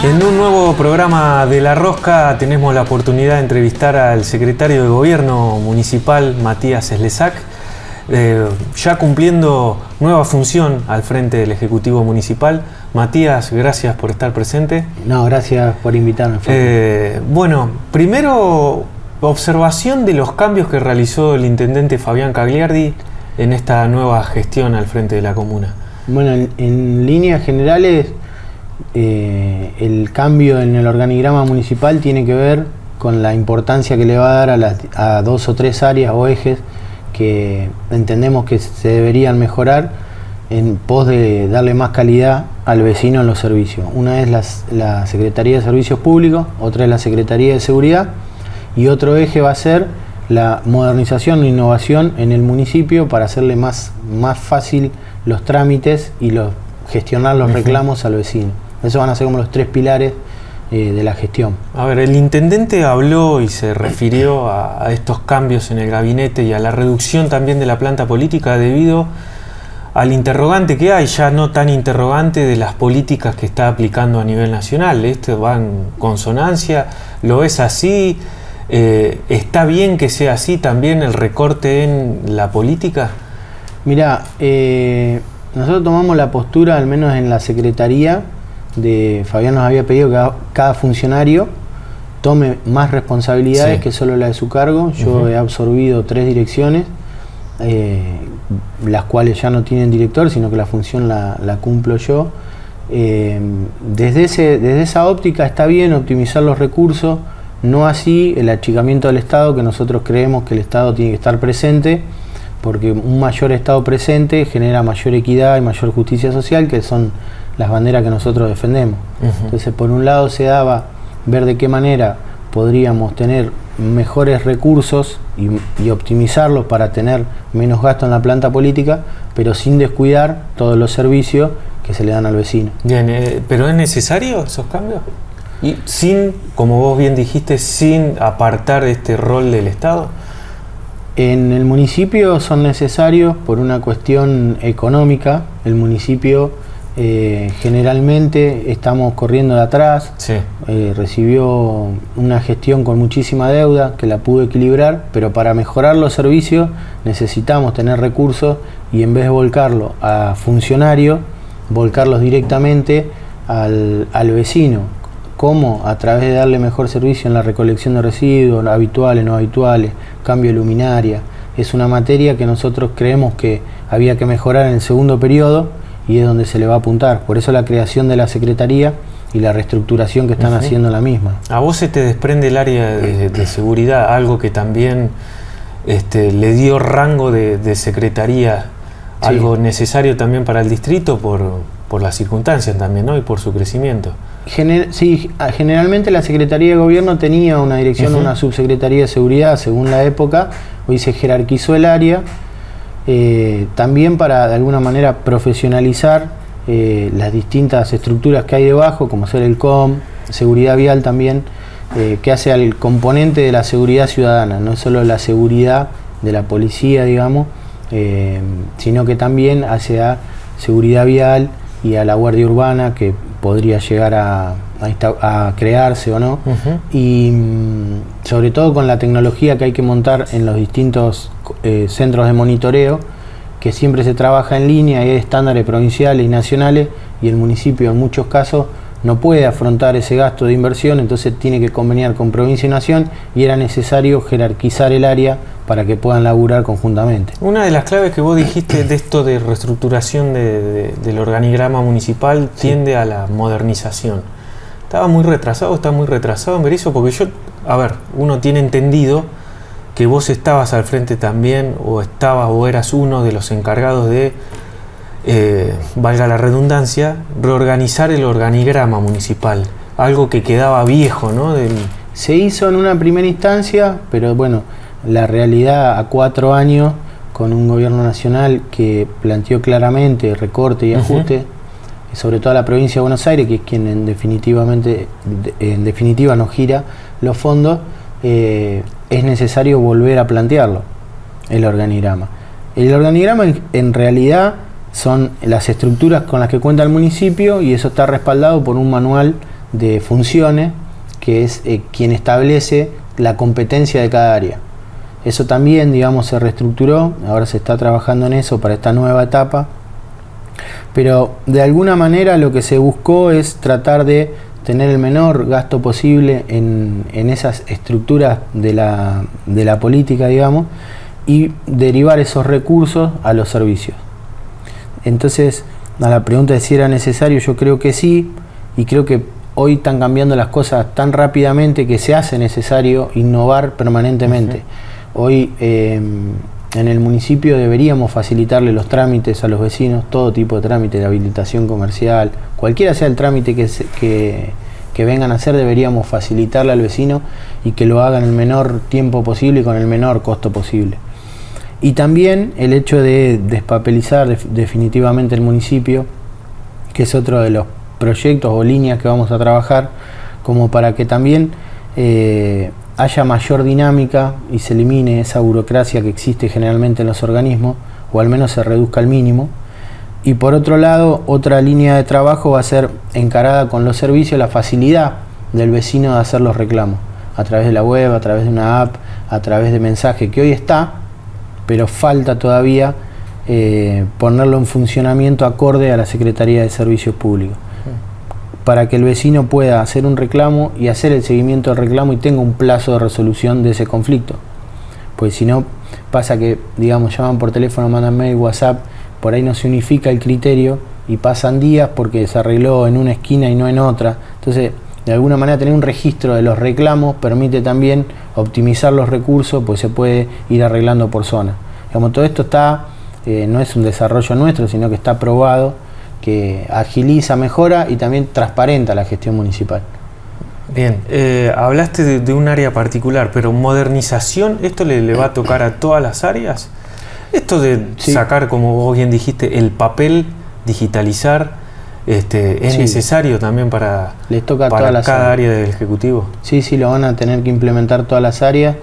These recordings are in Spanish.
En un nuevo programa de La Rosca tenemos la oportunidad de entrevistar al secretario de Gobierno Municipal, Matías Slezak, ya cumpliendo nueva función al frente del Ejecutivo Municipal. Matías, gracias por estar presente. No, gracias por invitarme. Bueno, primero, observación de los cambios que realizó el intendente Fabián Cagliardi en esta nueva gestión al frente de la comuna. Bueno, en líneas generales, el cambio en el organigrama municipal tiene que ver con la importancia que le va a dar a dos o tres áreas o ejes que entendemos que se deberían mejorar en pos de darle más calidad al vecino en los servicios. Una es la Secretaría de Servicios Públicos, otra es la Secretaría de Seguridad y otro eje va a ser la modernización e innovación en el municipio para hacerle más fácil los trámites y gestionar los reclamos al vecino. Esos van a ser como los tres pilares de la gestión. A ver, el intendente habló y se refirió a estos cambios en el gabinete y a la reducción también de la planta política debido al interrogante que hay, ya no tan interrogante, de las políticas que está aplicando a nivel nacional. ¿Esto va en consonancia? ¿Lo es así? ¿Está bien que sea así también el recorte en la política? Mirá, nosotros tomamos la postura, al menos en la Secretaría, Fabián nos había pedido que cada funcionario tome más responsabilidades que solo la de su cargo. Yo he absorbido 3 direcciones, las cuales ya no tienen director, sino que la función la cumplo yo. Desde esa óptica está bien optimizar los recursos, no así el achicamiento del Estado, que nosotros creemos que el Estado tiene que estar presente, porque un mayor Estado presente genera mayor equidad y mayor justicia social, que son las banderas que nosotros defendemos. Entonces, por un lado se daba ver de qué manera podríamos tener mejores recursos y optimizarlos para tener menos gasto en la planta política, pero sin descuidar todos los servicios que se le dan al vecino. Bien, ¿pero es necesario esos cambios? Y sin, como vos bien dijiste, sin apartar este rol del Estado. En el municipio son necesarios por una cuestión económica. El municipio generalmente estamos corriendo de atrás. Recibió una gestión con muchísima deuda que la pudo equilibrar, pero para mejorar los servicios necesitamos tener recursos y en vez de volcarlo a funcionarios, volcarlos directamente al vecino. ¿Cómo? A través de darle mejor servicio en la recolección de residuos, habituales, no habituales, cambio de luminaria. Es una materia que nosotros creemos que había que mejorar en el segundo periodo y es donde se le va a apuntar. Por eso la creación de la Secretaría y la reestructuración que están haciendo la misma. A vos se te desprende el área de seguridad, algo que también le dio rango de secretaría, algo necesario también para el distrito por las circunstancias también, ¿no? Y por su crecimiento. Generalmente la Secretaría de Gobierno tenía una dirección, una subsecretaría de seguridad según la época. Hoy se jerarquizó el área, también para de alguna manera profesionalizar las distintas estructuras que hay debajo, como ser el COM, seguridad vial también, que hace al componente de la seguridad ciudadana, no solo la seguridad de la policía, digamos, sino que también hace a seguridad vial y a la Guardia Urbana, que podría llegar a crearse o no, y sobre todo con la tecnología que hay que montar en los distintos centros de monitoreo, que siempre se trabaja en línea y hay estándares provinciales y nacionales, y el municipio en muchos casos no puede afrontar ese gasto de inversión, entonces tiene que conveniar con provincia y nación, y era necesario jerarquizar el área para que puedan laburar conjuntamente. Una de las claves que vos dijiste de esto de reestructuración del organigrama municipal tiende a la modernización. ¿Está muy retrasado en Berisso? Porque uno tiene entendido que vos estabas al frente también, o eras uno de los encargados de, valga la redundancia, reorganizar el organigrama municipal, algo que quedaba viejo, ¿no? Se hizo en una primera instancia, pero bueno, la realidad a 4 años, con un gobierno nacional que planteó claramente recorte y ajuste, sobre todo a la provincia de Buenos Aires, que es quien en definitiva nos gira los fondos, es necesario volver a plantearlo, el organigrama. El organigrama en realidad son las estructuras con las que cuenta el municipio, y eso está respaldado por un manual de funciones, que es quien establece la competencia de cada área. Eso también, digamos, se reestructuró, ahora se está trabajando en eso para esta nueva etapa, pero de alguna manera lo que se buscó es tratar de tener el menor gasto posible en esas estructuras de la política, digamos, y derivar esos recursos a los servicios. Entonces, a la pregunta de si era necesario, yo creo que sí, y creo que hoy están cambiando las cosas tan rápidamente que se hace necesario innovar permanentemente. Hoy en el municipio deberíamos facilitarle los trámites a los vecinos, todo tipo de trámite de habilitación comercial, cualquiera sea el trámite que vengan a hacer, deberíamos facilitarle al vecino y que lo haga en el menor tiempo posible y con el menor costo posible. Y también el hecho de despapelizar definitivamente el municipio, que es otro de los proyectos o líneas que vamos a trabajar, como para que también haya mayor dinámica y se elimine esa burocracia que existe generalmente en los organismos, o al menos se reduzca al mínimo. Y por otro lado, otra línea de trabajo va a ser encarada con los servicios, la facilidad del vecino de hacer los reclamos, a través de la web, a través de una app, a través de mensaje, que hoy está, pero falta todavía ponerlo en funcionamiento acorde a la Secretaría de Servicios Públicos, para que el vecino pueda hacer un reclamo y hacer el seguimiento del reclamo y tenga un plazo de resolución de ese conflicto. Pues si no, pasa que, digamos, llaman por teléfono, mandan mail, WhatsApp, por ahí no se unifica el criterio y pasan días porque se arregló en una esquina y no en otra. Entonces, de alguna manera tener un registro de los reclamos permite también optimizar los recursos, pues se puede ir arreglando por zona. Digamos, todo esto está, no es un desarrollo nuestro, sino que está probado, que agiliza, mejora y también transparenta la gestión municipal. Bien, hablaste de un área particular, pero modernización, ¿esto le va a tocar a todas las áreas? Esto de sacar, como vos bien dijiste, el papel, digitalizar, ¿es necesario también para cada área del Ejecutivo? Sí, lo van a tener que implementar todas las áreas,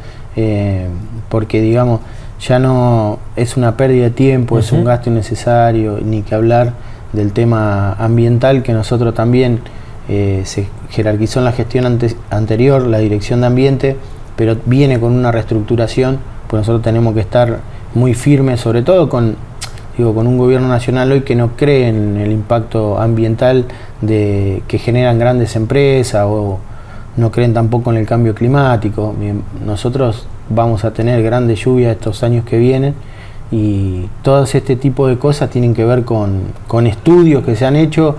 porque, digamos, ya no es una pérdida de tiempo, es un gasto innecesario, ni que hablar del tema ambiental, que nosotros también se jerarquizó en la gestión anterior, la Dirección de Ambiente, pero viene con una reestructuración, pues nosotros tenemos que estar muy firmes, sobre todo con un gobierno nacional hoy que no cree en el impacto ambiental que generan grandes empresas, o no creen tampoco en el cambio climático. Nosotros vamos a tener grandes lluvias estos años que vienen, y todo este tipo de cosas tienen que ver con estudios que se han hecho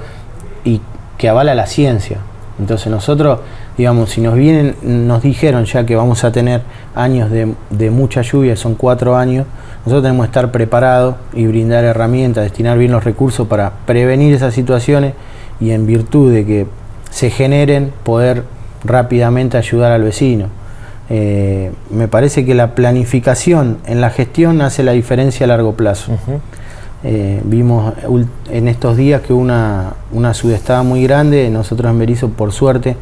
y que avala la ciencia. Entonces nosotros, digamos, si nos dijeron ya que vamos a tener años de mucha lluvia, son 4 años, nosotros tenemos que estar preparados y brindar herramientas, destinar bien los recursos para prevenir esas situaciones, y en virtud de que se generen, poder rápidamente ayudar al vecino. Me parece que la planificación en la gestión hace la diferencia a largo plazo. Vimos en estos días que una sudestada muy grande, nosotros en Berisso por suerte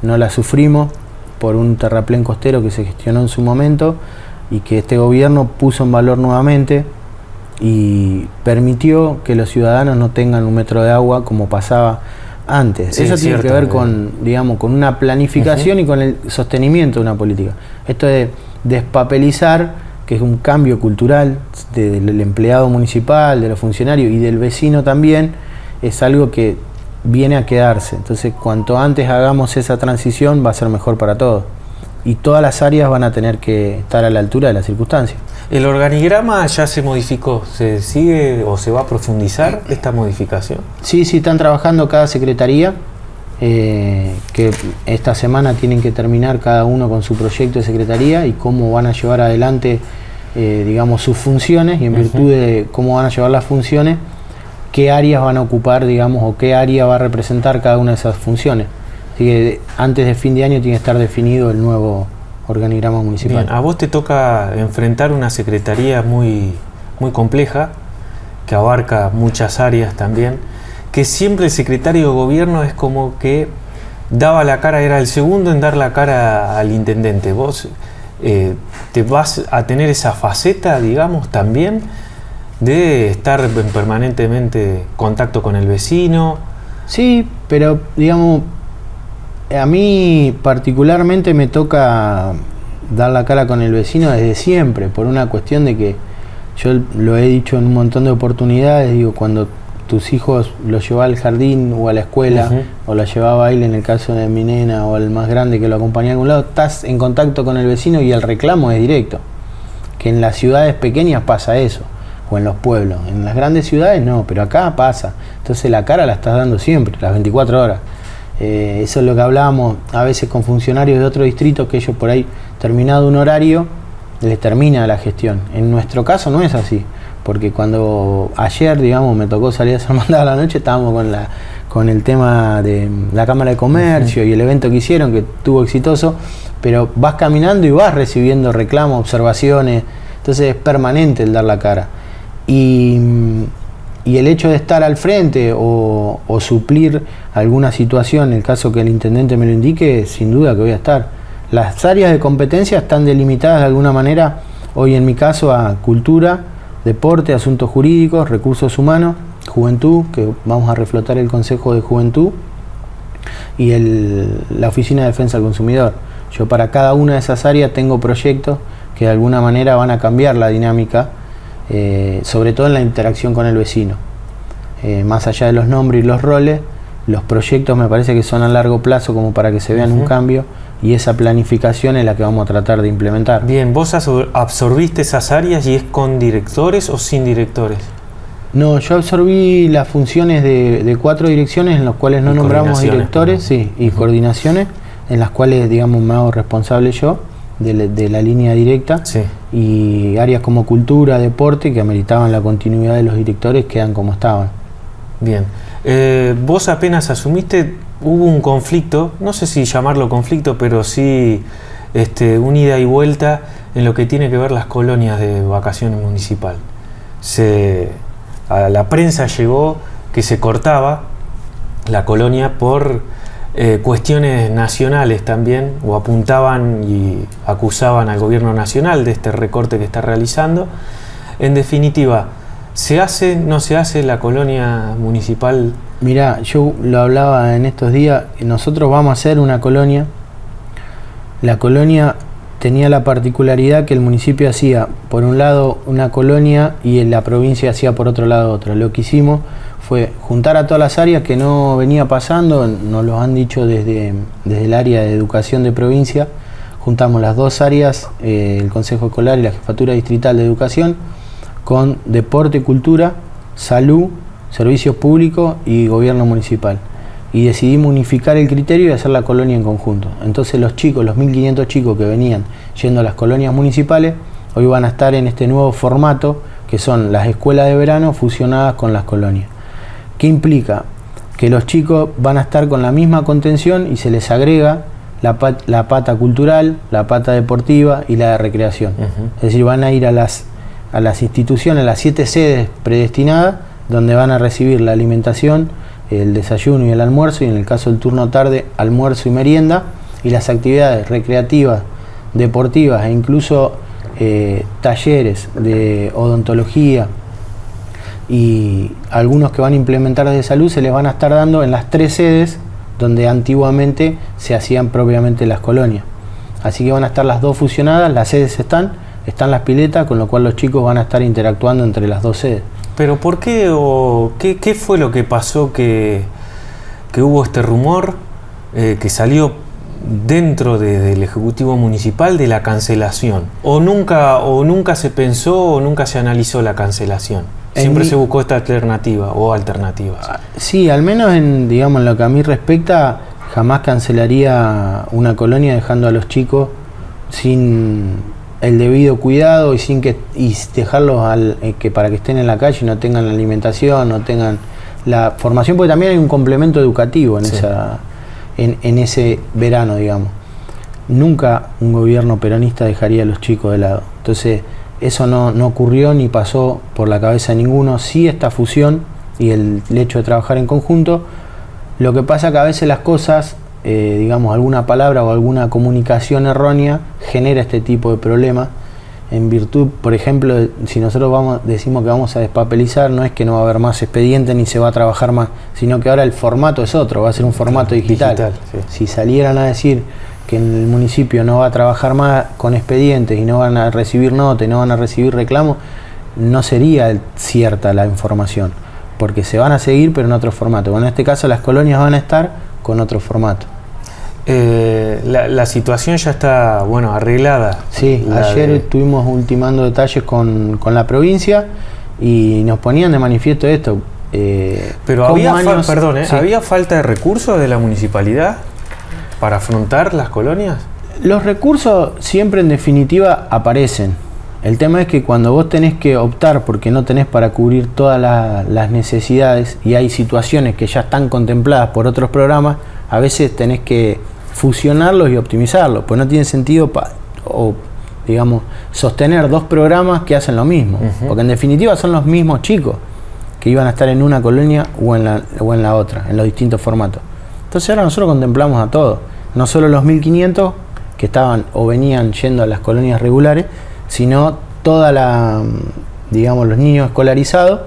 no la sufrimos por un terraplén costero que se gestionó en su momento y que este gobierno puso en valor nuevamente y permitió que los ciudadanos no tengan un metro de agua como pasaba antes. Sí, eso tiene que ver con una planificación y con el sostenimiento de una política. Esto de despapelizar, que es un cambio cultural del empleado municipal, de los funcionarios y del vecino también, es algo que viene a quedarse. Entonces, cuanto antes hagamos esa transición, va a ser mejor para todos. Y todas las áreas van a tener que estar a la altura de las circunstancias. ¿El organigrama ya se modificó? ¿Se sigue o se va a profundizar esta modificación? Sí, están trabajando cada secretaría, que esta semana tienen que terminar cada uno con su proyecto de secretaría y cómo van a llevar adelante, sus funciones, y en virtud de cómo van a llevar las funciones, qué áreas van a ocupar, o qué área va a representar cada una de esas funciones. Así que antes de fin de año tiene que estar definido el nuevo organigrama municipal. Bien, a vos te toca enfrentar una secretaría muy, muy compleja, que abarca muchas áreas también, que siempre el secretario de gobierno es como que daba la cara, era el segundo en dar la cara al intendente. Vos te vas a tener esa faceta, también, de estar en permanentemente contacto con el vecino. Sí, pero A mí particularmente me toca dar la cara con el vecino desde siempre, por una cuestión de que yo lo he dicho en un montón de oportunidades, digo, cuando tus hijos los llevaba al jardín o a la escuela, o la llevaba a baile en el caso de mi nena, o al más grande que lo acompañaba a algún lado, estás en contacto con el vecino y el reclamo es directo. Que en las ciudades pequeñas pasa eso, o en los pueblos. En las grandes ciudades no, pero acá pasa. Entonces la cara la estás dando siempre, las 24 horas. Eso es lo que hablábamos a veces con funcionarios de otros distritos, que ellos por ahí, terminado un horario, les termina la gestión. En nuestro caso no es así, porque cuando ayer, digamos, me tocó salir a hacer mandado a la noche, estábamos con el tema de la Cámara de Comercio y el evento que hicieron, que estuvo exitoso, pero vas caminando y vas recibiendo reclamos, observaciones, entonces es permanente el dar la cara. Y el hecho de estar al frente o suplir alguna situación, en el caso que el intendente me lo indique, sin duda que voy a estar. Las áreas de competencia están delimitadas de alguna manera, hoy en mi caso, a cultura, deporte, asuntos jurídicos, recursos humanos, juventud, que vamos a reflotar el Consejo de Juventud, y la Oficina de Defensa del Consumidor. Yo para cada una de esas áreas tengo proyectos que de alguna manera van a cambiar la dinámica, sobre todo en la interacción con el vecino. Más allá de los nombres y los roles, los proyectos me parece que son a largo plazo como para que se vean un cambio, y esa planificación es la que vamos a tratar de implementar. Bien, ¿vos absorbiste esas áreas y es con directores o sin directores? No, yo absorbí las funciones de 4 direcciones en las cuales no nombramos directores, sí, y coordinaciones, en las cuales, digamos, me hago responsable yo de la línea directa, sí. Y áreas como cultura, deporte, que ameritaban la continuidad de los directores, quedan como estaban. Bien. Vos apenas asumiste, hubo un conflicto, no sé si llamarlo conflicto, pero sí un ida y vuelta en lo que tiene que ver las colonias de vacaciones municipal. A la prensa llegó que se cortaba la colonia por cuestiones nacionales también, o apuntaban y acusaban al gobierno nacional de este recorte que está realizando. En definitiva, ¿se hace, no se hace la colonia municipal? Mirá, yo lo hablaba en estos días, nosotros vamos a hacer una colonia. La colonia tenía la particularidad que el municipio hacía por un lado una colonia y en la provincia hacía por otro lado otra. Lo que hicimos fue juntar a todas las áreas, que no venía pasando, nos lo han dicho desde el área de educación de provincia. Juntamos las 2 áreas, el Consejo Escolar y la Jefatura Distrital de Educación, con deporte, cultura, salud, servicios públicos y gobierno municipal. Y decidimos unificar el criterio y hacer la colonia en conjunto. Entonces los chicos, los 1.500 chicos que venían yendo a las colonias municipales, hoy van a estar en este nuevo formato, que son las escuelas de verano fusionadas con las colonias. ¿Qué implica? Que los chicos van a estar con la misma contención y se les agrega la pata cultural, la pata deportiva y la de recreación. Es decir, van a ir a las instituciones, las 7 sedes predestinadas, donde van a recibir la alimentación, el desayuno y el almuerzo, y en el caso del turno tarde, almuerzo y merienda, y las actividades recreativas, deportivas e incluso talleres de odontología y algunos que van a implementar de salud se les van a estar dando en las 3 sedes donde antiguamente se hacían propiamente las colonias. Así que van a estar las 2 fusionadas, las sedes están las piletas, con lo cual los chicos van a estar interactuando entre las 2 sedes. ¿Pero por qué o qué fue lo que pasó que hubo este rumor que salió dentro del Ejecutivo Municipal de la cancelación? ¿O nunca se pensó o nunca se analizó la cancelación? Siempre se buscó esta alternativa o alternativas. Sí, al menos en lo que a mí respecta, jamás cancelaría una colonia dejando a los chicos sin el debido cuidado y dejarlos para que estén en la calle y no tengan la alimentación, no tengan la formación, porque también hay un complemento educativo en ese verano, digamos. Nunca un gobierno peronista dejaría a los chicos de lado. Entonces, eso no ocurrió ni pasó por la cabeza de ninguno. Sí, esta fusión y el hecho de trabajar en conjunto. Lo que pasa que a veces las cosas, alguna palabra o alguna comunicación errónea genera este tipo de problemas, en virtud, por ejemplo, si nosotros decimos que vamos a despapelizar, no es que no va a haber más expedientes ni se va a trabajar más, sino que ahora el formato es otro, va a ser un formato digital. Sí. Si salieran a decir que en el municipio no va a trabajar más con expedientes y no van a recibir notas, no van a recibir reclamos, no sería cierta la información, porque se van a seguir pero en otro formato. Bueno, en este caso las colonias van a estar con otro formato. La situación ya está, bueno, arreglada. Sí, ayer estuvimos ultimando detalles con la provincia y nos ponían de manifiesto esto. Pero ¿había falta de recursos de la municipalidad para afrontar las colonias? Los recursos siempre en definitiva aparecen. El tema es que cuando vos tenés que optar porque no tenés para cubrir todas las necesidades y hay situaciones que ya están contempladas por otros programas, a veces tenés que fusionarlos y optimizarlos, pues no tiene sentido sostener dos programas que hacen lo mismo, porque en definitiva son los mismos chicos que iban a estar en una colonia o en la otra, en los distintos formatos. Entonces ahora nosotros contemplamos a todos, no solo los 1.500 que estaban o venían yendo a las colonias regulares, sino toda los niños escolarizados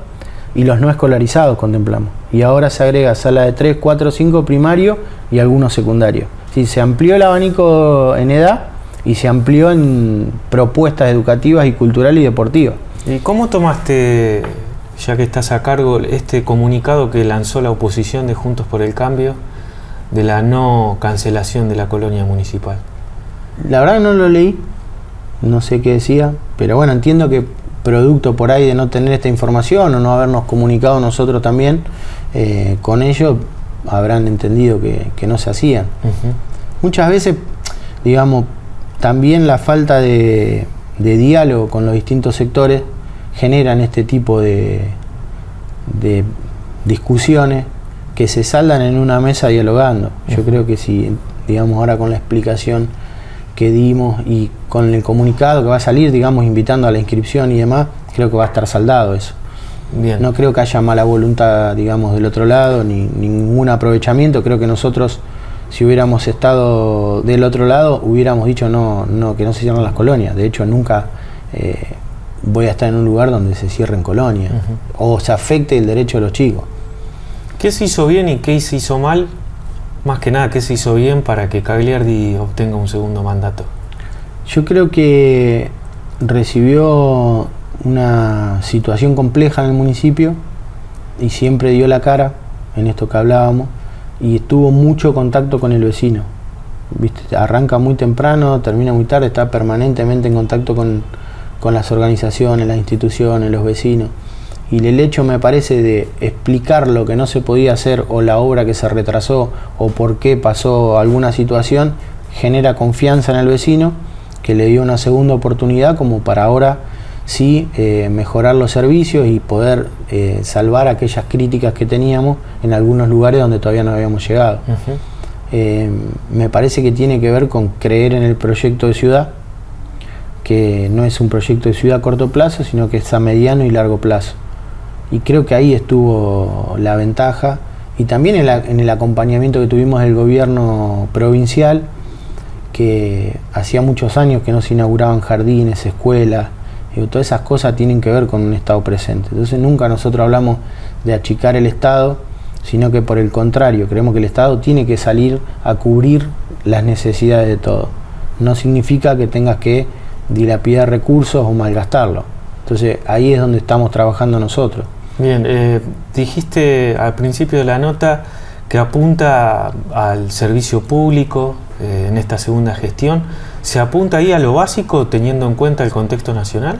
y los no escolarizados contemplamos. Y ahora se agrega sala de 3, 4, 5 primario y algunos secundarios. Sí, se amplió el abanico en edad y se amplió en propuestas educativas y culturales y deportivas. ¿Y cómo tomaste, ya que estás a cargo, este comunicado que lanzó la oposición de Juntos por el Cambio de la no cancelación de la colonia municipal? La verdad no lo leí, no sé qué decía, pero bueno, entiendo que producto por ahí de no tener esta información o no habernos comunicado nosotros también con ellos, habrán entendido que no se hacían. Muchas veces, también la falta de diálogo con los distintos sectores generan este tipo de discusiones que se saldan en una mesa dialogando. Yo creo que si, ahora con la explicación que dimos y con el comunicado que va a salir, invitando a la inscripción y demás, creo que va a estar saldado eso. Bien. No creo que haya mala voluntad, del otro lado, ni ningún aprovechamiento. Creo que nosotros, si hubiéramos estado del otro lado, hubiéramos dicho que no se cierren las colonias. De hecho, nunca voy a estar en un lugar donde se cierren colonias o se afecte el derecho de los chicos. ¿Qué se hizo bien y qué se hizo mal? Más que nada, ¿qué se hizo bien para que Cagliardi obtenga un segundo mandato? Yo creo que recibió una situación compleja en el municipio y siempre dio la cara en esto que hablábamos y tuvo mucho contacto con el vecino. Arranca muy temprano, termina muy tarde, está permanentemente en contacto con las organizaciones, las instituciones, los vecinos. Y el hecho, me parece, de explicar lo que no se podía hacer o la obra que se retrasó o por qué pasó alguna situación, genera confianza en el vecino, que le dio una segunda oportunidad como para ahora sí mejorar los servicios y poder salvar aquellas críticas que teníamos en algunos lugares donde todavía no habíamos llegado. Me parece que tiene que ver con creer en el proyecto de ciudad, que no es un proyecto de ciudad a corto plazo, sino que es a mediano y largo plazo. Y creo que ahí estuvo la ventaja, y también en el acompañamiento que tuvimos del gobierno provincial, que hacía muchos años que no se inauguraban jardines, escuelas, todas esas cosas tienen que ver con un Estado presente. Entonces nunca nosotros hablamos de achicar el Estado, sino que por el contrario, creemos que el Estado tiene que salir a cubrir las necesidades de todos. No significa que tengas que dilapidar recursos o malgastarlos. Entonces ahí es donde estamos trabajando nosotros. Bien, dijiste al principio de la nota que apunta al servicio público en esta segunda gestión. ¿Se apunta ahí a lo básico teniendo en cuenta el contexto nacional?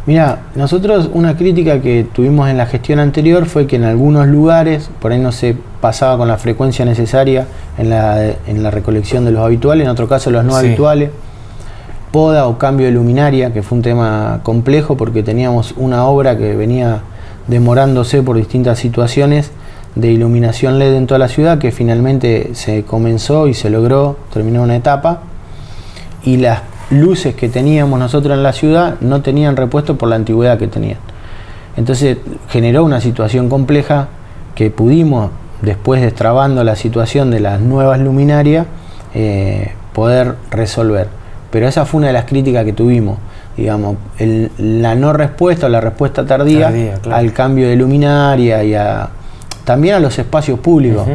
Mira, nosotros una crítica que tuvimos en la gestión anterior fue que en algunos lugares por ahí no se pasaba con la frecuencia necesaria en la recolección de los habituales, en otro caso los no habituales. Poda o cambio de luminaria, que fue un tema complejo porque teníamos una obra que venía demorándose por distintas situaciones de iluminación LED en toda la ciudad, que finalmente se comenzó y se logró, terminó una etapa, y las luces que teníamos nosotros en la ciudad no tenían repuesto por la antigüedad que tenían. Entonces generó una situación compleja que pudimos, después destrabando la situación de las nuevas luminarias, poder resolver. Pero esa fue una de las críticas que tuvimos, digamos, la no respuesta o la respuesta tardía claro, al cambio de luminaria y también a los espacios públicos.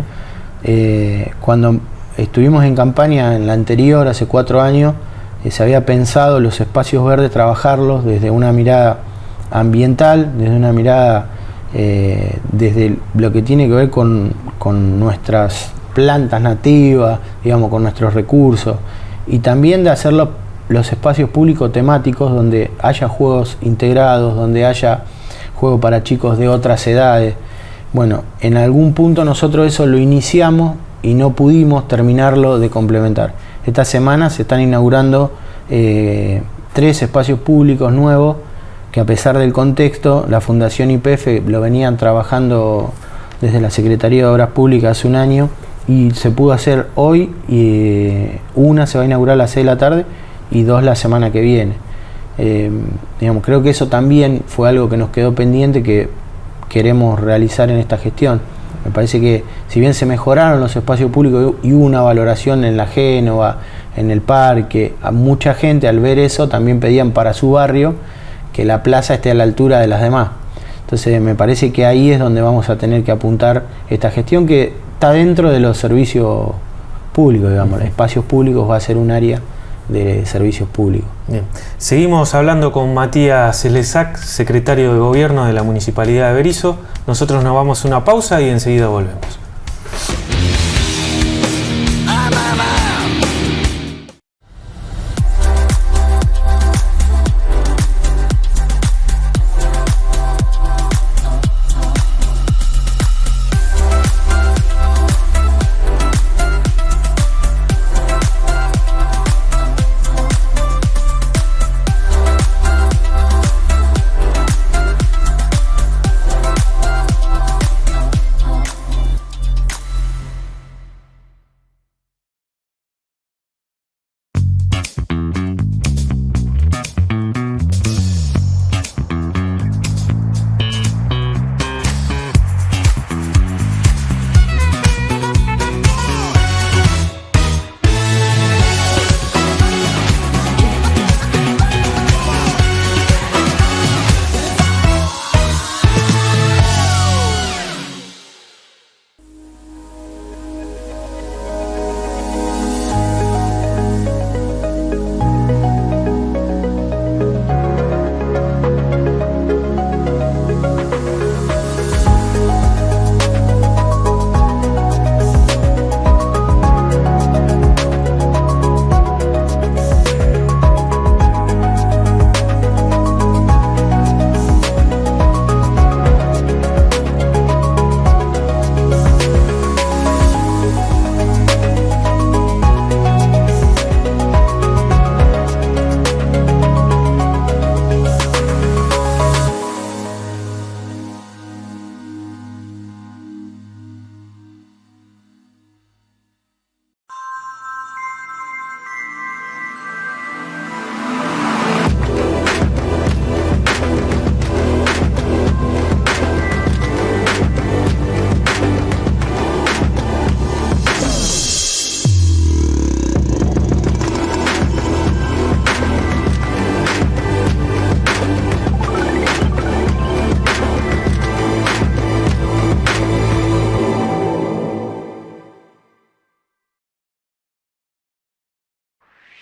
Cuando estuvimos en campaña en la anterior, hace 4 años, se había pensado los espacios verdes trabajarlos desde una mirada ambiental, desde una mirada desde lo que tiene que ver con nuestras plantas nativas, digamos, con nuestros recursos, y también de hacerlo los espacios públicos temáticos donde haya juegos integrados, donde haya juegos para chicos de otras edades. Bueno, en algún punto nosotros eso lo iniciamos y no pudimos terminarlo de complementar. Esta semana se están inaugurando 3 espacios públicos nuevos que, a pesar del contexto, la Fundación YPF lo venían trabajando desde la Secretaría de Obras Públicas hace un año y se pudo hacer hoy, y una se va a inaugurar a las 6 de la tarde y 2 la semana que viene. Digamos, creo que eso también fue algo que nos quedó pendiente, que queremos realizar en esta gestión. Me parece que si bien se mejoraron los espacios públicos y hubo una valoración en la Génova, en el parque, a mucha gente al ver eso también pedían para su barrio que la plaza esté a la altura de las demás. Entonces me parece que ahí es donde vamos a tener que apuntar esta gestión, que está dentro de los servicios públicos, digamos. Espacios públicos va a ser un área de servicios públicos. Bien. Seguimos hablando con Matías Slezak, secretario de Gobierno de la Municipalidad de Berisso. Nosotros nos vamos a una pausa y enseguida volvemos.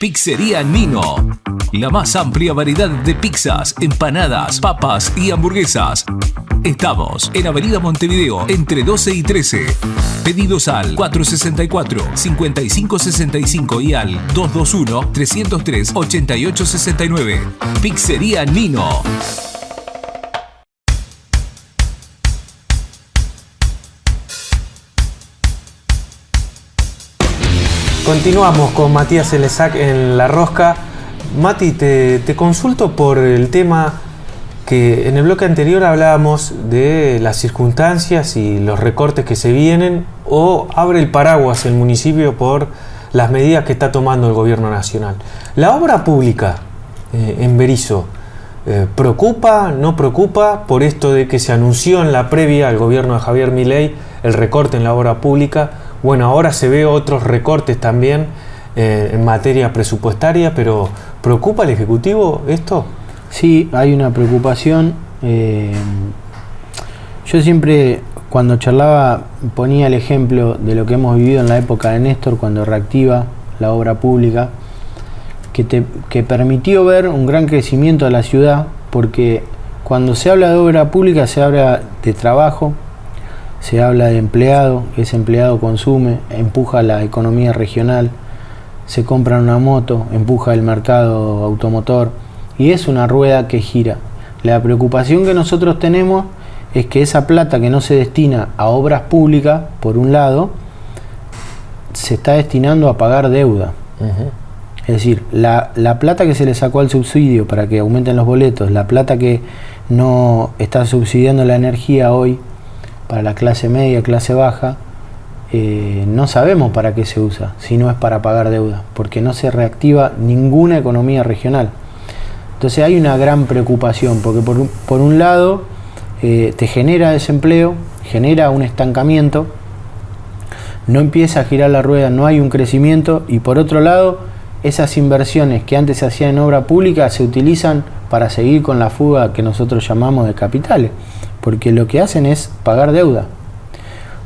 Pizzería Nino. La más amplia variedad de pizzas, empanadas, papas y hamburguesas. Estamos en Avenida Montevideo, entre 12 y 13. Pedidos al 464-5565 y al 221-303-8869. Pizzería Nino. Continuamos con Matías Slezak en La Rosca. Mati, te consulto por el tema que en el bloque anterior hablábamos de las circunstancias y los recortes que se vienen, o abre el paraguas el municipio por las medidas que está tomando el gobierno nacional. ¿La obra pública en Berisso preocupa, no preocupa por esto de que se anunció en la previa al gobierno de Javier Milei el recorte en la obra pública? Bueno, ahora se ve otros recortes también en materia presupuestaria, pero ¿Preocupa al Ejecutivo esto? Sí, hay una preocupación. Yo siempre, cuando charlaba, ponía el ejemplo de lo que hemos vivido en la época de Néstor, cuando reactiva la obra pública, que permitió ver un gran crecimiento de la ciudad, porque cuando se habla de obra pública se habla de trabajo, se habla de empleado, ese empleado consume, empuja la economía regional, se compra una moto, empuja el mercado automotor, y es una rueda que gira. La preocupación que nosotros tenemos es que esa plata que no se destina a obras públicas, por un lado, se está destinando a pagar deuda. Es decir, la plata que se le sacó al subsidio para que aumenten los boletos, la plata que no está subsidiando la energía hoy para la clase media, clase baja, no sabemos para qué se usa, si no es para pagar deuda, porque no se reactiva ninguna economía regional. Entonces hay una gran preocupación, porque por un lado te genera desempleo, genera un estancamiento, no empieza a girar la rueda, no hay un crecimiento, y por otro lado, esas inversiones que antes se hacían en obra pública se utilizan para seguir con la fuga que nosotros llamamos de capitales, porque lo que hacen es pagar deuda.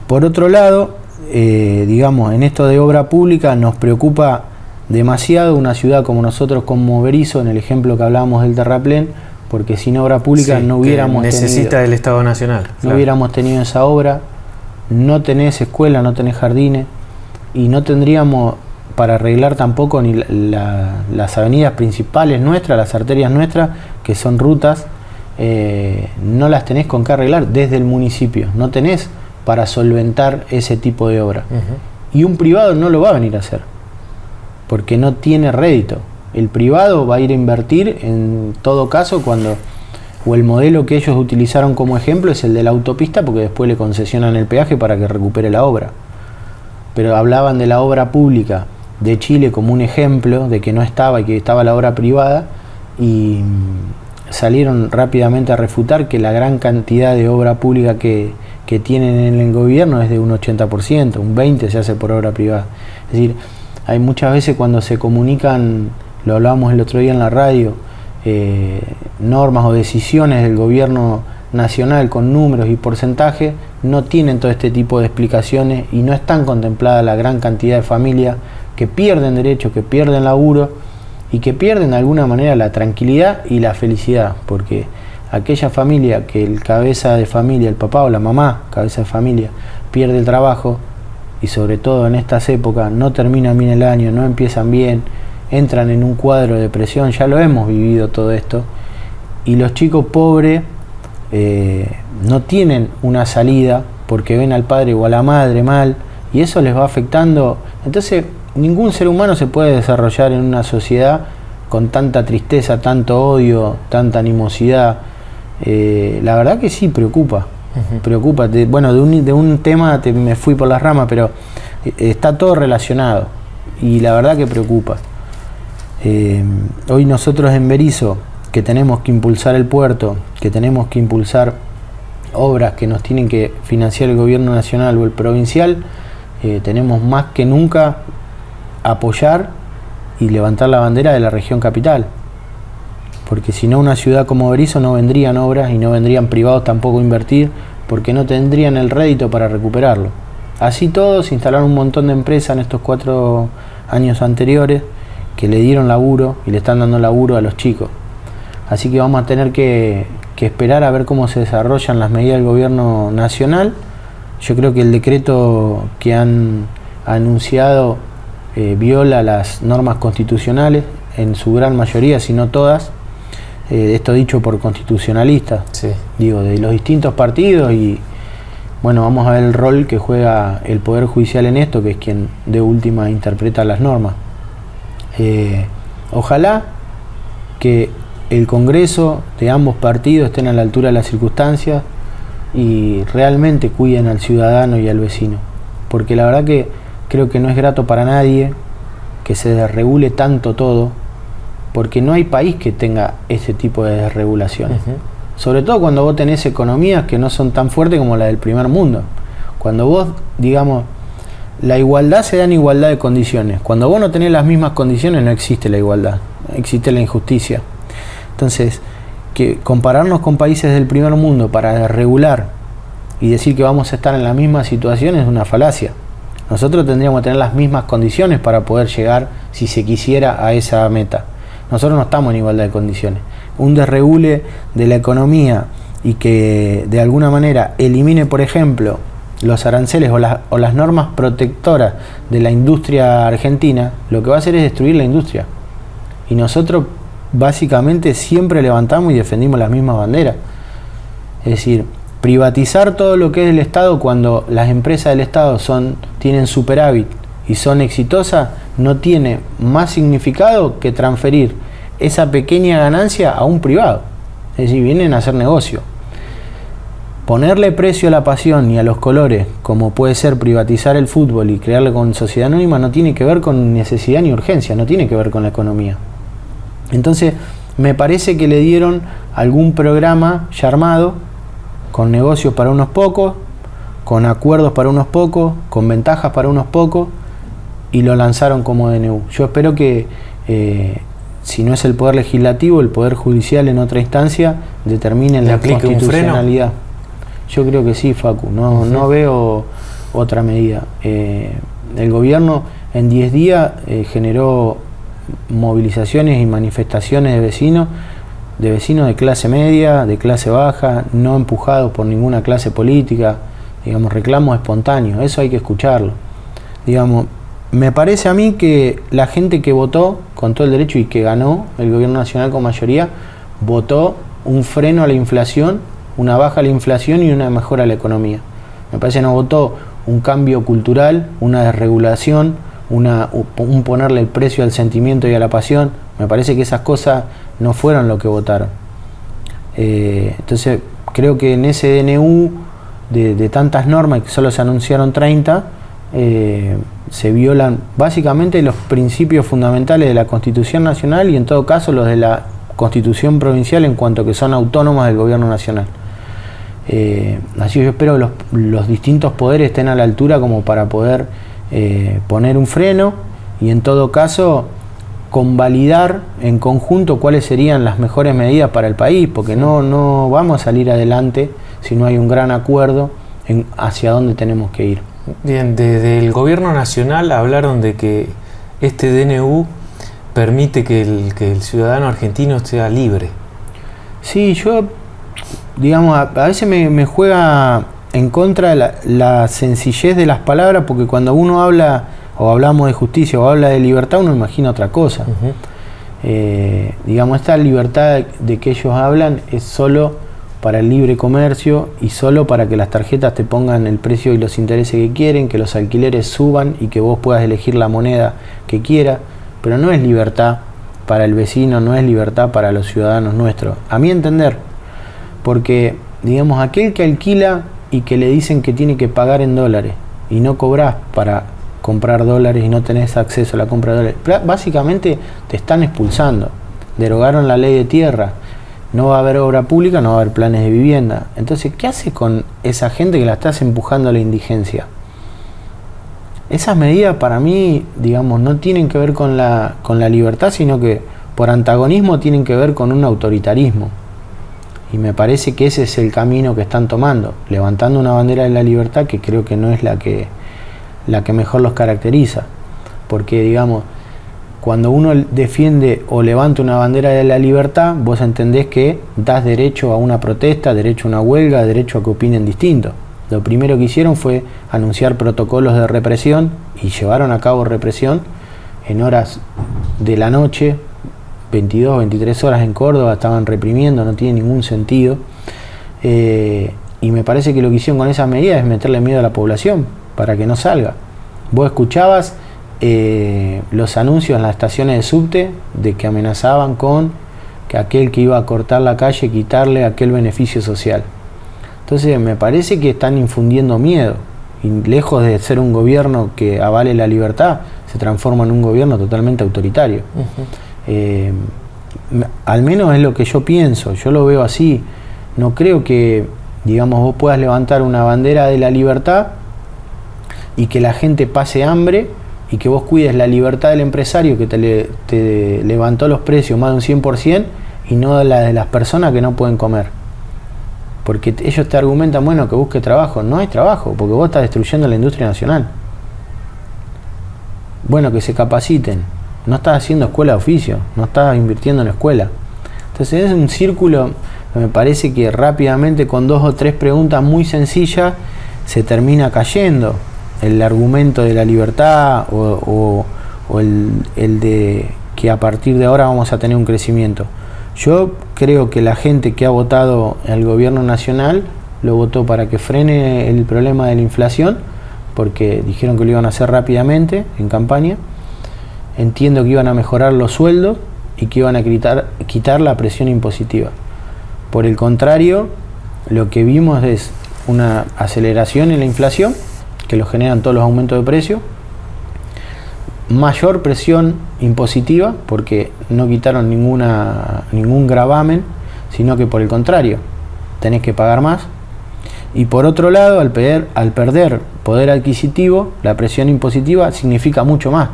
Por otro lado, digamos, en esto de obra pública nos preocupa demasiado una ciudad como nosotros, como Berisso, en el ejemplo que hablábamos del terraplén, porque sin obra pública no hubiéramos necesita del Estado Nacional. No hubiéramos tenido esa obra, no tenés escuela, no tenés jardines, y no tendríamos para arreglar tampoco ni las avenidas principales nuestras, las arterias nuestras, que son rutas, no las tenés con qué arreglar desde el municipio, no tenés para solventar ese tipo de obra. Y un privado no lo va a venir a hacer, porque no tiene rédito. El privado va a ir a invertir en todo caso cuando, o el modelo que ellos utilizaron como ejemplo es el de la autopista, porque después le concesionan el peaje para que recupere la obra. Pero hablaban de la obra pública de Chile como un ejemplo de que no estaba y que estaba la obra privada, y salieron rápidamente a refutar que la gran cantidad de obra pública que tienen en el gobierno es de un 80%, un 20% se hace por obra privada. Es decir, hay muchas veces cuando se comunican, lo hablábamos el otro día en la radio, normas o decisiones del gobierno nacional con números y porcentajes, no tienen todo este tipo de explicaciones y no están contempladas la gran cantidad de familias que pierden derechos, que pierden laburo y que pierden de alguna manera la tranquilidad y la felicidad, porque aquella familia que el cabeza de familia, el papá o la mamá, cabeza de familia, pierde el trabajo, y sobre todo en estas épocas no terminan bien el año, no empiezan bien, entran en un cuadro de depresión, ya lo hemos vivido todo esto, y los chicos pobres no tienen una salida porque ven al padre o a la madre mal, y eso les va afectando. Entonces ningún ser humano se puede desarrollar en una sociedad con tanta tristeza, tanto odio, tanta animosidad. La verdad que sí preocupa. Preocupa. Bueno, de un tema me fui por las ramas, pero está todo relacionado y la verdad que preocupa. Hoy nosotros en Berisso, que tenemos que impulsar el puerto, que tenemos que impulsar obras que nos tienen que financiar el gobierno nacional o el provincial, tenemos más que nunca apoyar y levantar la bandera de la región capital, porque si no, una ciudad como Berisso no vendrían obras y no vendrían privados tampoco a invertir, porque no tendrían el rédito para recuperarlo. Así todos instalaron un montón de empresas en estos 4 años anteriores que le dieron laburo y le están dando laburo a los chicos. Así que vamos a tener que esperar a ver cómo se desarrollan las medidas del gobierno nacional. Yo creo que el decreto que han anunciado viola las normas constitucionales en su gran mayoría, si no todas. Esto dicho por constitucionalistas, sí, digo, de los distintos partidos, y bueno, vamos a ver el rol que juega el Poder Judicial en esto, que es quien de última interpreta las normas. Ojalá que el Congreso de ambos partidos estén a la altura de las circunstancias y realmente cuiden al ciudadano y al vecino, porque la verdad que creo que no es grato para nadie que se desregule tanto todo, porque no hay país que tenga ese tipo de desregulaciones. Sobre todo cuando vos tenés economías que no son tan fuertes como la del primer mundo. Cuando vos, digamos, la igualdad se da en igualdad de condiciones. Cuando vos no tenés las mismas condiciones no existe la igualdad. existe la injusticia. Entonces, que compararnos con países del primer mundo para regular y decir que vamos a estar en la misma situación es una falacia. Nosotros tendríamos que tener las mismas condiciones para poder llegar, si se quisiera, a esa meta. Nosotros no estamos en igualdad de condiciones. Un desregule de la economía y que de alguna manera elimine, por ejemplo, los aranceles o las normas protectoras de la industria argentina, lo que va a hacer es destruir la industria. Y nosotros básicamente siempre levantamos y defendimos las mismas banderas. Es decir, privatizar todo lo que es del Estado cuando las empresas del Estado tienen superávit y son exitosas, no tiene más significado que transferir esa pequeña ganancia a un privado. Es decir, vienen a hacer negocio. Ponerle precio a la pasión y a los colores, como puede ser privatizar el fútbol y crearle con sociedad anónima, no tiene que ver con necesidad ni urgencia, no tiene que ver con la economía. Entonces, me parece que le dieron algún programa ya armado, con negocios para unos pocos, con acuerdos para unos pocos, con ventajas para unos pocos, y lo lanzaron como DNU. Yo espero que, si no es el Poder Legislativo, el Poder Judicial en otra instancia determine la constitucionalidad. Yo creo que sí, Facu, no veo otra medida. El gobierno en 10 días generó movilizaciones y manifestaciones de vecinos de clase media, de clase baja, no empujados por ninguna clase política, digamos, reclamos espontáneos, eso hay que escucharlo. Digamos, me parece a mí que la gente que votó con todo el derecho y que ganó el gobierno nacional con mayoría, votó un freno a la inflación, una baja a la inflación y una mejora a la economía. Me parece que no votó un cambio cultural, una desregulación, un ponerle el precio al sentimiento y a la pasión. Me parece que esas cosas no fueron lo que votaron. Entonces creo que en ese DNU de tantas normas, que solo se anunciaron 30, se violan básicamente los principios fundamentales de la Constitución Nacional y en todo caso los de la Constitución Provincial en cuanto que son autónomas del Gobierno Nacional. Así yo espero que los distintos poderes estén a la altura como para poder poner un freno y en todo caso convalidar en conjunto cuáles serían las mejores medidas para el país, porque no vamos a salir adelante si no hay un gran acuerdo hacia dónde tenemos que ir. Bien, desde el Gobierno Nacional hablaron de que este DNU permite que el ciudadano argentino sea libre. Sí, yo, digamos, a veces me juega en contra la sencillez de las palabras, porque cuando uno habla o hablamos de justicia o habla de libertad, uno imagina otra cosa. Digamos, esta libertad de que ellos hablan es solo para el libre comercio y solo para que las tarjetas te pongan el precio y los intereses que quieren, que los alquileres suban y que vos puedas elegir la moneda que quieras, pero no es libertad para el vecino, no es libertad para los ciudadanos nuestros, a mi entender, porque, digamos, aquel que alquila y que le dicen que tiene que pagar en dólares y no cobrás para comprar dólares y no tenés acceso a la compra de dólares, básicamente te están expulsando. Derogaron la ley de tierra, no va a haber obra pública, no va a haber planes de vivienda. Entonces, ¿qué haces con esa gente que la estás empujando a la indigencia? Esas medidas para mí, digamos, no tienen que ver con la libertad, sino que por antagonismo tienen que ver con un autoritarismo. Y me parece que ese es el camino que están tomando, levantando una bandera de la libertad que creo que no es la que mejor los caracteriza. Porque, digamos, cuando uno defiende o levanta una bandera de la libertad, vos entendés que das derecho a una protesta, derecho a una huelga, derecho a que opinen distinto. Lo primero que hicieron fue anunciar protocolos de represión y llevaron a cabo represión en horas de la noche, 22, 23 horas en Córdoba, estaban reprimiendo, no tiene ningún sentido. Y me parece que lo que hicieron con esas medidas es meterle miedo a la población para que no salga. Vos escuchabas los anuncios en las estaciones de subte de que amenazaban con que aquel que iba a cortar la calle quitarle aquel beneficio social. Entonces me parece que están infundiendo miedo y lejos de ser un gobierno que avale la libertad, se transforma en un gobierno totalmente autoritario. Al menos es lo que yo pienso, yo lo veo así. No creo que, digamos, vos puedas levantar una bandera de la libertad y que la gente pase hambre y que vos cuides la libertad del empresario que te levantó los precios más de un 100% y no la de las personas que no pueden comer. Porque ellos te argumentan, bueno, que busque trabajo. No hay trabajo, porque vos estás destruyendo la industria nacional. Bueno, que se capaciten. No estás haciendo escuela de oficio, no estás invirtiendo en la escuela. Entonces es un círculo que me parece que rápidamente con 2 o 3 preguntas muy sencillas se termina cayendo. El argumento de la libertad o el de que a partir de ahora vamos a tener un crecimiento. Yo creo que la gente que ha votado al gobierno nacional lo votó para que frene el problema de la inflación, porque dijeron que lo iban a hacer rápidamente en campaña. Entiendo que iban a mejorar los sueldos y que iban a quitar la presión impositiva. Por el contrario, lo que vimos es una aceleración en la inflación, que lo generan todos los aumentos de precio, mayor presión impositiva, porque no quitaron ningún gravamen, sino que por el contrario, tenés que pagar más. Y por otro lado, al perder poder adquisitivo, la presión impositiva significa mucho más,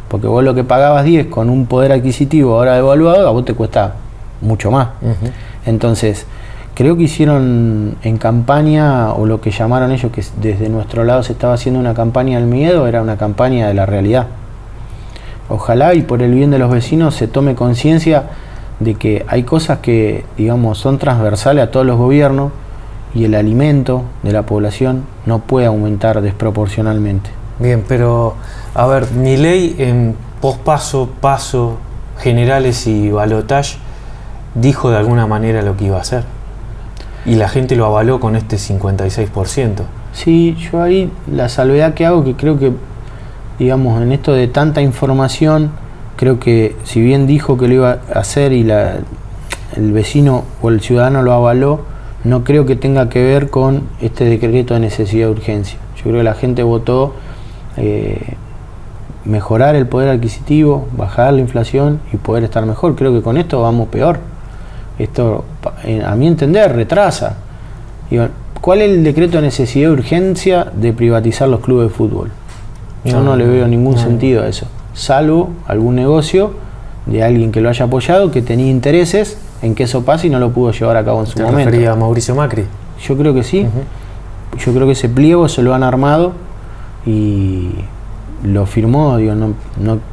porque vos lo que pagabas 10 con un poder adquisitivo ahora devaluado, a vos te cuesta mucho más. Entonces, creo que hicieron en campaña, o lo que llamaron ellos, que desde nuestro lado se estaba haciendo una campaña del miedo, era una campaña de la realidad. Ojalá y por el bien de los vecinos se tome conciencia de que hay cosas que, digamos, son transversales a todos los gobiernos y el alimento de la población no puede aumentar desproporcionalmente. Bien, pero a ver, Milei en pospaso, paso, generales y balotaje dijo de alguna manera lo que iba a hacer y la gente lo avaló con este 56%. Sí, yo ahí la salvedad que hago, que creo que, digamos, en esto de tanta información, creo que si bien dijo que lo iba a hacer y el vecino o el ciudadano lo avaló, no creo que tenga que ver con este decreto de necesidad de urgencia. Yo creo que la gente votó mejorar el poder adquisitivo, bajar la inflación y poder estar mejor. Creo que con esto vamos peor. Esto, a mi entender, retrasa. Digo, ¿cuál es el decreto de necesidad de urgencia de privatizar los clubes de fútbol? Yo no le veo ningún sentido a eso, salvo algún negocio de alguien que lo haya apoyado, que tenía intereses en que eso pase y no lo pudo llevar a cabo en su momento. ¿Te refería a Mauricio Macri? Yo creo que sí. Yo creo que ese pliego se lo han armado y lo firmó, digo, no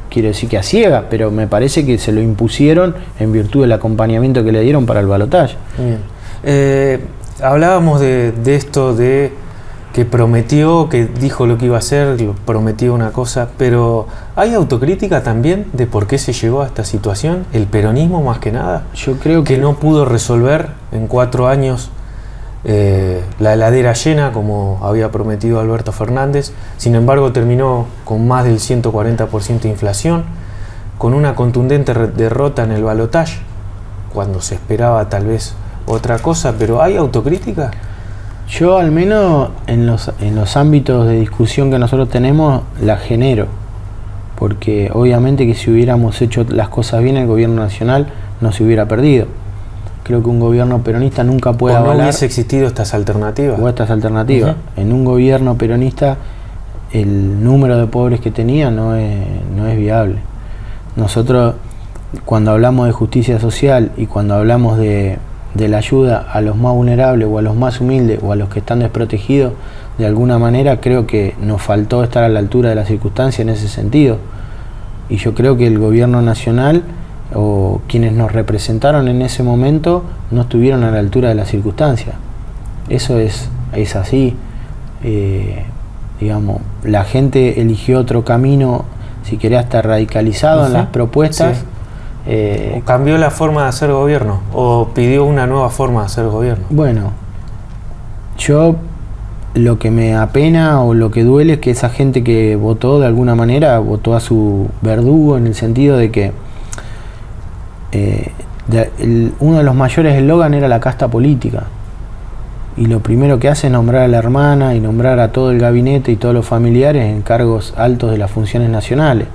quiero decir que a ciegas, pero me parece que se lo impusieron en virtud del acompañamiento que le dieron para el balotaje. Hablábamos de esto de que prometió, que dijo lo que iba a hacer, prometió una cosa, pero ¿hay autocrítica también de por qué se llegó a esta situación? ¿El peronismo más que nada? Yo creo que no pudo resolver en 4 años la heladera llena como había prometido Alberto Fernández, sin embargo terminó con más del 140% de inflación, con una contundente derrota en el balotaje, cuando se esperaba tal vez otra cosa, pero ¿hay autocrítica? Yo al menos en los ámbitos de discusión que nosotros tenemos la genero, porque obviamente que si hubiéramos hecho las cosas bien el gobierno nacional no se hubiera perdido. Creo que un gobierno peronista nunca puede avalar... no hubiese existido estas alternativas. O estas alternativas. En un gobierno peronista el número de pobres que tenía no es viable. Nosotros cuando hablamos de justicia social y cuando hablamos de la ayuda a los más vulnerables o a los más humildes o a los que están desprotegidos, de alguna manera creo que nos faltó estar a la altura de las circunstancias en ese sentido. Y yo creo que el gobierno nacional o quienes nos representaron en ese momento no estuvieron a la altura de las circunstancias. Eso es así. Digamos, la gente eligió otro camino, si querés hasta radicalizado en las propuestas. Sí. ¿Cambió la forma de hacer gobierno o pidió una nueva forma de hacer gobierno? Bueno, yo lo que me apena o lo que duele es que esa gente que votó de alguna manera votó a su verdugo, en el sentido de que uno de los mayores eslogan era la casta política, y lo primero que hace es nombrar a la hermana y nombrar a todo el gabinete y todos los familiares en cargos altos de las funciones nacionales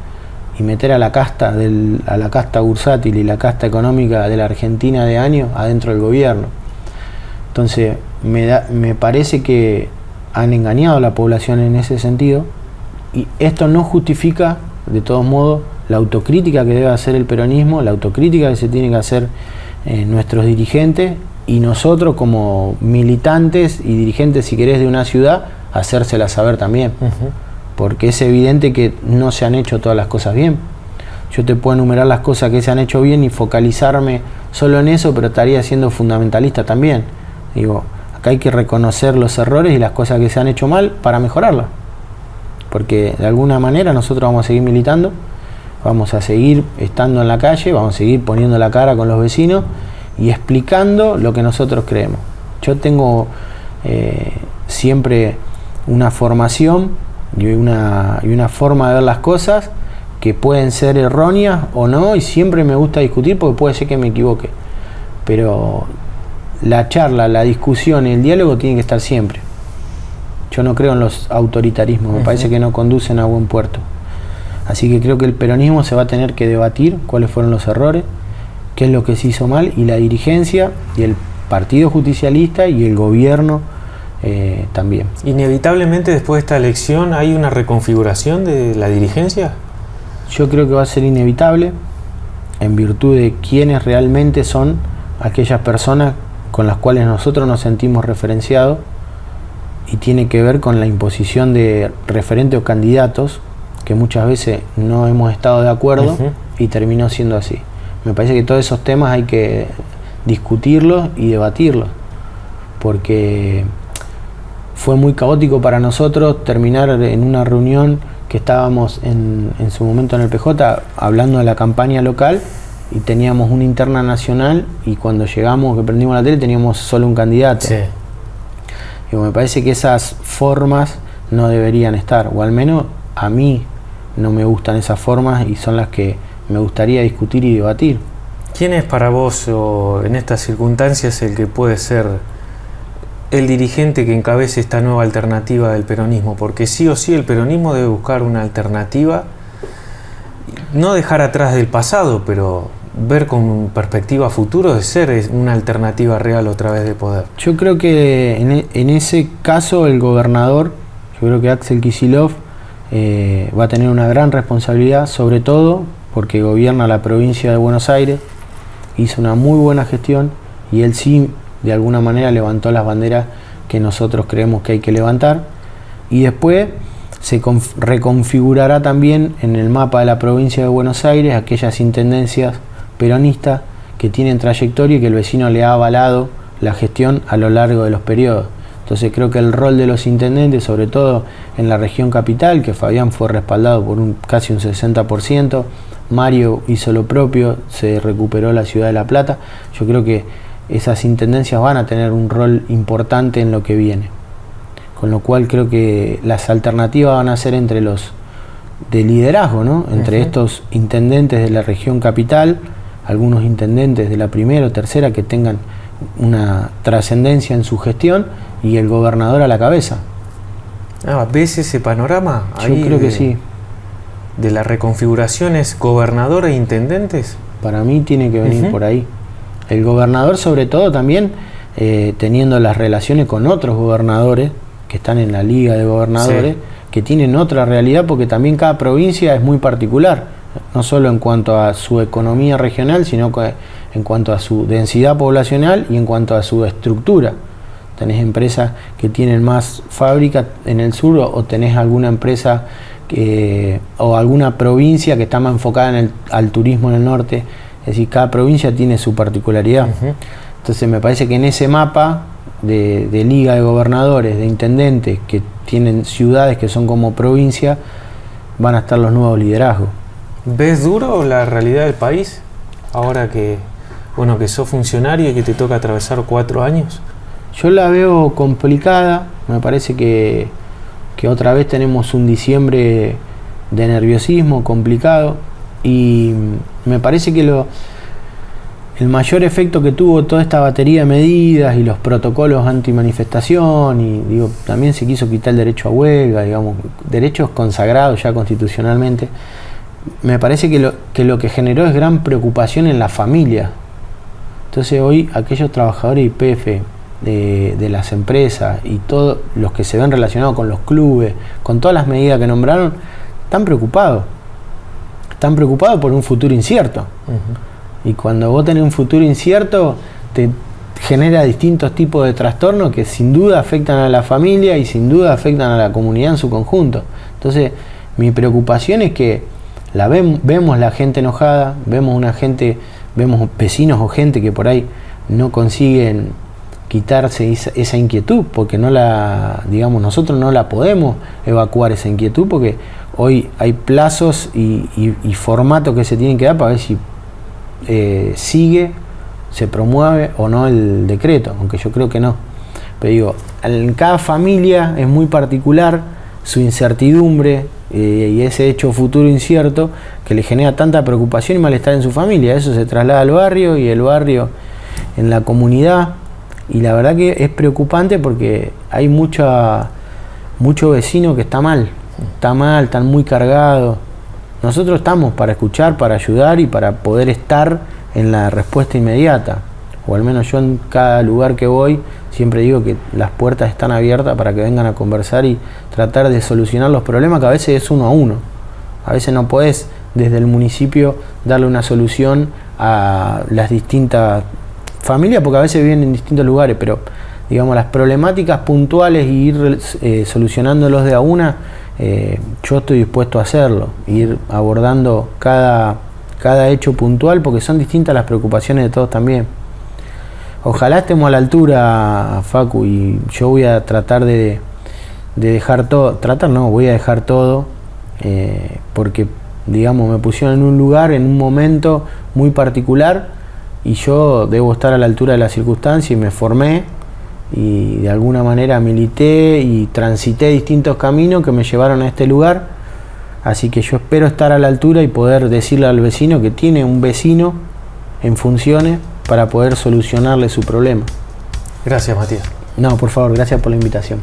y meter a la casta bursátil y la casta económica de la Argentina de años adentro del gobierno. Entonces me parece que han engañado a la población en ese sentido Y esto no justifica, de todos modos, la autocrítica que debe hacer el peronismo, la autocrítica que se tiene que hacer nuestros dirigentes y nosotros como militantes y dirigentes, si querés, de una ciudad, hacérsela saber también. Porque es evidente que no se han hecho todas las cosas bien. Yo te puedo enumerar las cosas que se han hecho bien y focalizarme solo en eso, pero estaría siendo fundamentalista también. Digo, acá hay que reconocer los errores y las cosas que se han hecho mal para mejorarlas. Porque de alguna manera nosotros vamos a seguir militando, vamos a seguir estando en la calle, vamos a seguir poniendo la cara con los vecinos y explicando lo que nosotros creemos. Yo tengo siempre una formación y una forma de ver las cosas que pueden ser erróneas o no, y siempre me gusta discutir porque puede ser que me equivoque. Pero la charla, la discusión y el diálogo tienen que estar siempre. Yo no creo en los autoritarismos, me parece que no conducen a buen puerto. Así que creo que el peronismo se va a tener que debatir cuáles fueron los errores, qué es lo que se hizo mal, y la dirigencia y el partido justicialista y el gobierno también. Inevitablemente después de esta elección hay una reconfiguración de la dirigencia. Yo creo que va a ser inevitable en virtud de quiénes realmente son aquellas personas con las cuales nosotros nos sentimos referenciados, y tiene que ver con la imposición de referentes o candidatos que muchas veces no hemos estado de acuerdo y terminó siendo así. Me parece que todos esos temas hay que discutirlos y debatirlos, porque fue muy caótico para nosotros terminar en una reunión que estábamos en su momento en el PJ hablando de la campaña local y teníamos una interna nacional, y cuando llegamos, que prendimos la tele, teníamos solo un candidato. Sí. Y me parece que esas formas no deberían estar, o al menos a mí no me gustan esas formas y son las que me gustaría discutir y debatir. ¿Quién es para vos, o en estas circunstancias, el que puede ser el dirigente que encabece esta nueva alternativa del peronismo? Porque sí o sí el peronismo debe buscar una alternativa, no dejar atrás del pasado, pero ver con perspectiva a futuro de ser una alternativa real otra vez de poder. Yo creo que en ese caso el gobernador, yo creo que Axel Kicillof va a tener una gran responsabilidad, sobre todo porque gobierna la provincia de Buenos Aires, hizo una muy buena gestión y él sí de alguna manera levantó las banderas que nosotros creemos que hay que levantar, y después se reconfigurará también en el mapa de la provincia de Buenos Aires aquellas intendencias peronistas que tienen trayectoria y que el vecino le ha avalado la gestión a lo largo de los periodos. Entonces creo que el rol de los intendentes, sobre todo en la región capital, que Fabián fue respaldado por casi un 60%, Mario hizo lo propio, se recuperó la ciudad de La Plata, yo creo que esas intendencias van a tener un rol importante en lo que viene. Con lo cual creo que las alternativas van a ser entre los de liderazgo, ¿no? Entre estos intendentes de la región capital, algunos intendentes de la primera o tercera que tengan una trascendencia en su gestión, y el gobernador a la cabeza. ¿Ves ese panorama? Yo creo que sí. ¿De las reconfiguraciones gobernador e intendentes? Para mí tiene que venir por ahí. El gobernador, sobre todo, también teniendo las relaciones con otros gobernadores que están en la liga de gobernadores, sí, que tienen otra realidad, porque también cada provincia es muy particular, no solo en cuanto a su economía regional, sino que en cuanto a su densidad poblacional y en cuanto a su estructura. Tenés empresas que tienen más fábricas en el sur, o tenés alguna empresa o alguna provincia que está más enfocada al turismo en el norte. Es decir, cada provincia tiene su particularidad. Entonces me parece que en ese mapa de liga de gobernadores, de intendentes que tienen ciudades que son como provincia, van a estar los nuevos liderazgos. ¿Ves duro la realidad del país ahora que sos funcionario y que te toca atravesar 4 años? Yo la veo complicada. Me parece que otra vez tenemos un diciembre de nerviosismo complicado, y me parece que el mayor efecto que tuvo toda esta batería de medidas y los protocolos anti-manifestación, y también se quiso quitar el derecho a huelga, derechos consagrados ya constitucionalmente, me parece que lo que generó es gran preocupación en la familia. Entonces hoy aquellos trabajadores de YPF, de las empresas y todos los que se ven relacionados con los clubes, con todas las medidas que nombraron, están preocupados por un futuro incierto. Y cuando vos tenés un futuro incierto, te genera distintos tipos de trastornos que sin duda afectan a la familia y sin duda afectan a la comunidad en su conjunto. Entonces, mi preocupación es que vemos la gente enojada, vemos vecinos o gente que por ahí no consiguen quitarse esa inquietud, porque nosotros no la podemos evacuar esa inquietud, porque hoy hay plazos y formatos que se tienen que dar para ver si se promueve o no el decreto, aunque yo creo que no. Pero digo, en cada familia es muy particular su incertidumbre y ese hecho futuro incierto que le genera tanta preocupación y malestar en su familia. Eso se traslada al barrio y el barrio en la comunidad, y la verdad que es preocupante porque hay mucho vecino que está mal, están muy cargados. Nosotros estamos para escuchar, para ayudar y para poder estar en la respuesta inmediata, o al menos yo en cada lugar que voy siempre digo que las puertas están abiertas para que vengan a conversar y tratar de solucionar los problemas, que a veces es uno a uno. A veces no podés desde el municipio darle una solución a las distintas familias, porque a veces viven en distintos lugares, pero digamos las problemáticas puntuales y ir solucionándolos de a una, yo estoy dispuesto a hacerlo, ir abordando cada hecho puntual, porque son distintas las preocupaciones de todos también. Ojalá estemos a la altura, Facu, y yo voy a tratar de dejar todo, voy a dejar todo, porque digamos me pusieron en un lugar, en un momento muy particular, y yo debo estar a la altura de las circunstancias, y me formé y de alguna manera milité y transité distintos caminos que me llevaron a este lugar. Así que yo espero estar a la altura y poder decirle al vecino que tiene un vecino en funciones para poder solucionarle su problema. Gracias, Matías. No, por favor, gracias por la invitación.